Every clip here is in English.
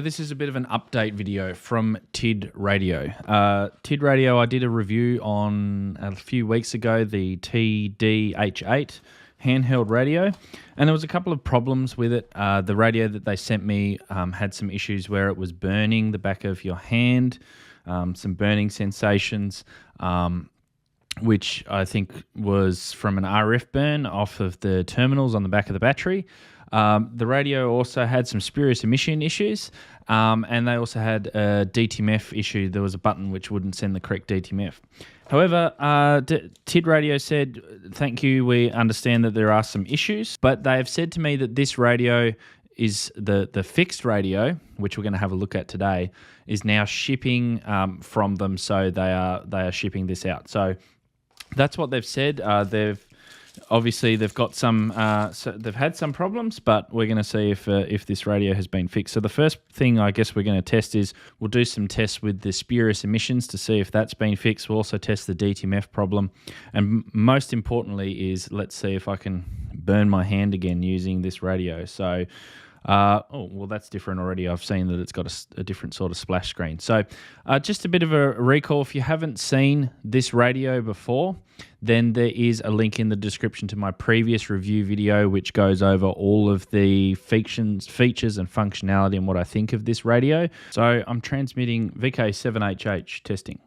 This is a bit of an update video from TID Radio. TID Radio, I did a review on a few weeks ago, the TD-H8 handheld radio, and there was a couple of problems with it. The radio that they sent me had some issues where it was burning the back of your hand, some burning sensations, which I think was from an RF burn off of the terminals on the back of the battery. The radio also had some spurious emission issues, and they also had a DTMF issue. There was a button which wouldn't send the correct DTMF. However, TID Radio said, thank you, we understand that there are some issues, but they have said to me that this radio is the fixed radio, which we're going to have a look at today, is now shipping from them, so they are shipping this out. So that's what they've said. They've got some, so they've had some problems, but we're going to see if this radio has been fixed. So the first thing I guess we're going to test is we'll do some tests with the spurious emissions to see if that's been fixed. We'll also test the DTMF problem, and most importantly is let's see if I can burn my hand again using this radio. So. Oh, well, that's different already. I've seen that it's got a different sort of splash screen. So just a bit of a recall. If you haven't seen this radio before, then there is a link in the description to my previous review video, which goes over all of the features and functionality and what I think of this radio. So I'm transmitting VK7HH testing.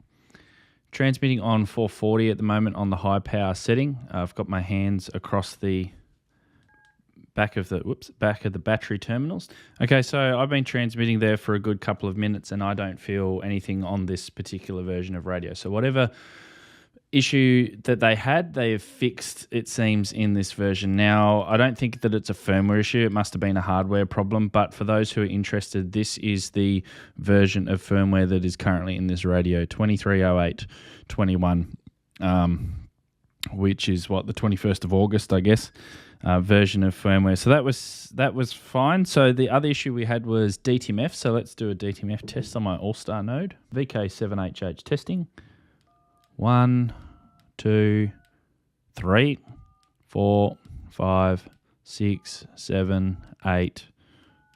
Transmitting on 440 at the moment on the high power setting. I've got my hands across the back of the battery terminals. Okay, so I've been transmitting there for a good couple of minutes and I don't feel anything on this particular version of radio. So whatever issue that they had, they have fixed, it seems, in this version. Now, I don't think that it's a firmware issue. It must have been a hardware problem, but for those who are interested, this is the version of firmware that is currently in this radio, 230821, which is what, the 21st of August, I guess. Version of firmware. So that was fine. So the other issue we had was DTMF. So let's do a DTMF test on my All-Star node. VK7HH testing. 1, 2, 3, 4, 5, 6, 7, 8,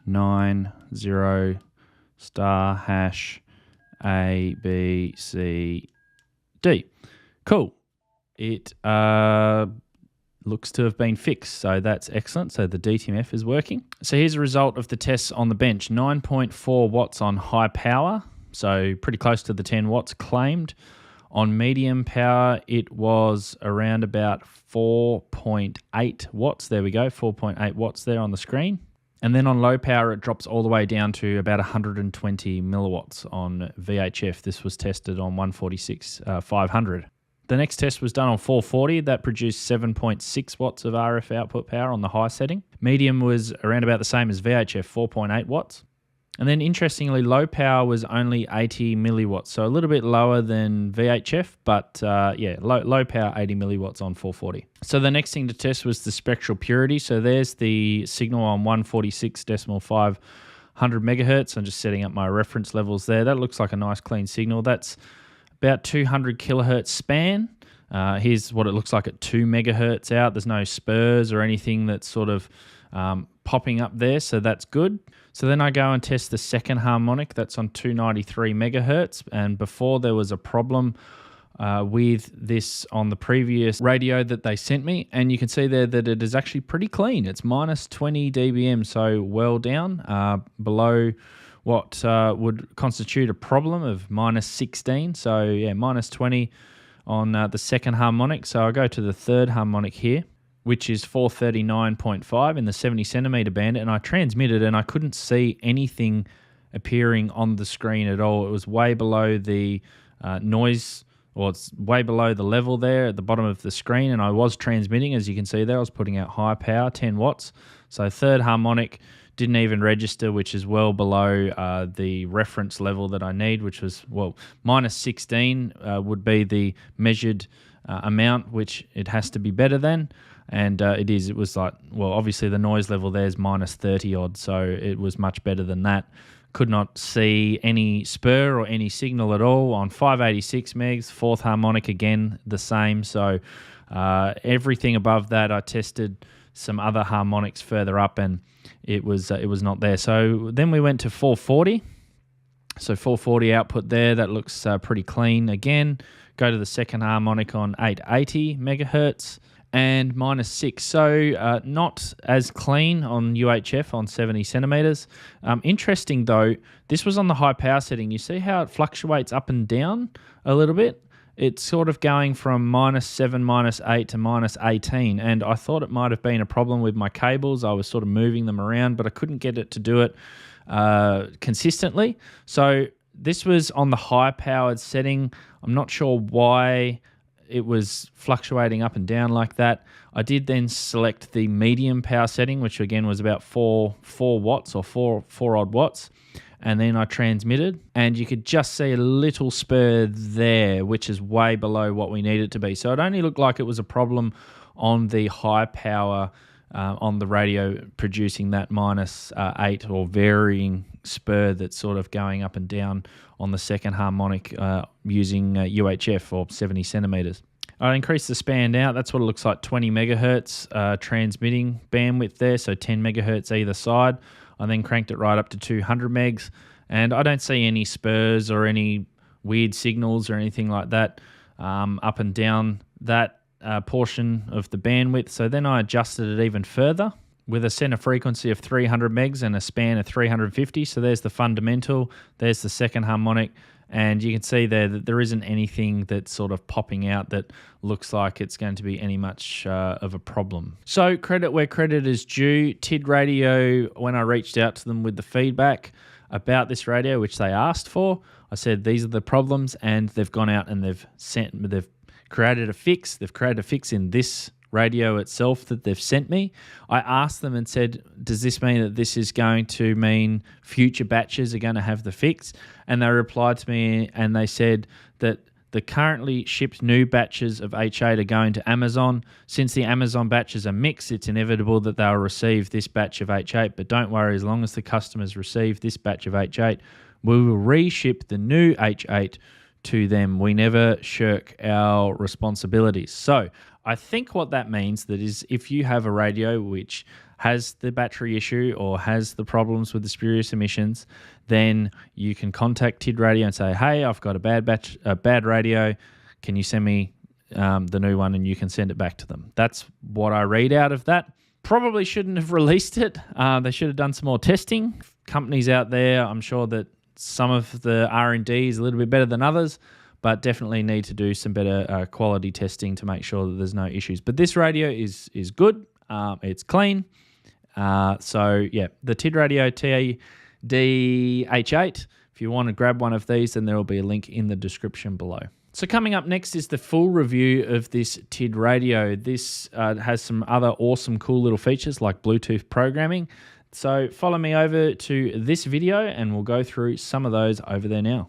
9, 0, star, hash, A, B, C, D. Cool. It looks to have been fixed, so that's excellent. So the DTMF is working. So here's a result of the tests on the bench. 9.4 watts on high power, so pretty close to the 10 watts claimed. On medium power, it was around about 4.8 watts. There we go, 4.8 watts there on the screen. And then on low power, it drops all the way down to about 120 milliwatts on VHF. This was tested on 146 500. The next test was done on 440. That produced 7.6 watts of RF output power on the high setting. Medium was around about the same as VHF, 4.8 watts. And then interestingly, low power was only 80 milliwatts, so a little bit lower than VHF, but low power 80 milliwatts on 440. So the next thing to test was the spectral purity. So there's the signal on 146.500 megahertz. I'm just setting up my reference levels there. That looks like a nice clean signal. That's about 200 kilohertz span. Here's what it looks like at 2 megahertz out. There's no spurs or anything that's sort of popping up there, so that's good. So then I go and test the second harmonic. That's on 293 megahertz, and before there was a problem with this on the previous radio that they sent me, and you can see there that it is actually pretty clean. It's minus 20 dBm, so well down, below what would constitute a problem of minus 16. So yeah, minus 20 on the second harmonic. So I go to the third harmonic here, which is 439.5 in the 70 centimeter band, and I transmitted and I couldn't see anything appearing on the screen at all. It was way below the noise, or it's way below the level there at the bottom of the screen, and I was transmitting, as you can see there. I was putting out high power, 10 watts. So third harmonic didn't even register, which is well below the reference level that I need, which was, well, minus 16 would be the measured amount, which it has to be better than. And it was like, well, obviously the noise level there is minus 30 odd, so it was much better than that. Could not see any spur or any signal at all on 586 megs. Fourth harmonic again, the same. So everything above that I tested some other harmonics further up, and it was not there. So then we went to 440. So 440 output there. That looks pretty clean. Again, go to the second harmonic on 880 megahertz and -6. So not as clean on UHF on 70 centimeters. Interesting though, this was on the high power setting. You see how it fluctuates up and down a little bit? It's sort of going from -7, -8 to -18. And I thought it might have been a problem with my cables. I was sort of moving them around, but I couldn't get it to do it consistently. So this was on the high powered setting. I'm not sure why it was fluctuating up and down like that. I did then select the medium power setting, which again was about 4 watts or 4 odd watts. And then I transmitted, and you could just see a little spur there, which is way below what we need it to be. So it only looked like it was a problem on the high power on the radio producing that -8 or varying spur that's sort of going up and down on the second harmonic using UHF or 70 centimeters. I increased the span out. That's what it looks like, 20 megahertz transmitting bandwidth there, so 10 megahertz either side. I then cranked it right up to 200 megs, and I don't see any spurs or any weird signals or anything like that up and down that portion of the bandwidth. So then I adjusted it even further with a center frequency of 300 megs and a span of 350. So there's the fundamental, there's the second harmonic, and you can see there that there isn't anything that's sort of popping out that looks like it's going to be any much of a problem. So credit where credit is due. TID Radio, when I reached out to them with the feedback about this radio, which they asked for, I said, these are the problems, and they've gone out and they've created a fix. They've created a fix in this radio itself that they've sent me. I asked them and said, does this mean that this is going to mean future batches are going to have the fix? And they replied to me and they said that the currently shipped new batches of H8 are going to Amazon. Since the Amazon batches are mixed, it's inevitable that they'll receive this batch of H8, but don't worry, as long as the customers receive this batch of H8, we will reship the new H8 to them. We never shirk our responsibilities. So I think what that means that is if you have a radio which has the battery issue or has the problems with the spurious emissions, then you can contact TID Radio and say, hey, I've got a bad radio. Can you send me the new one? And you can send it back to them. That's what I read out of that. Probably shouldn't have released it. They should have done some more testing. Companies out there, I'm sure that some of the R&D is a little bit better than others, but definitely need to do some better quality testing to make sure that there's no issues. But this radio is good. It's clean. So yeah, the TID Radio TAD-H8. If you want to grab one of these, then there will be a link in the description below. So coming up next is the full review of this TID Radio. This has some other awesome, cool little features like Bluetooth programming. So follow me over to this video and we'll go through some of those over there now.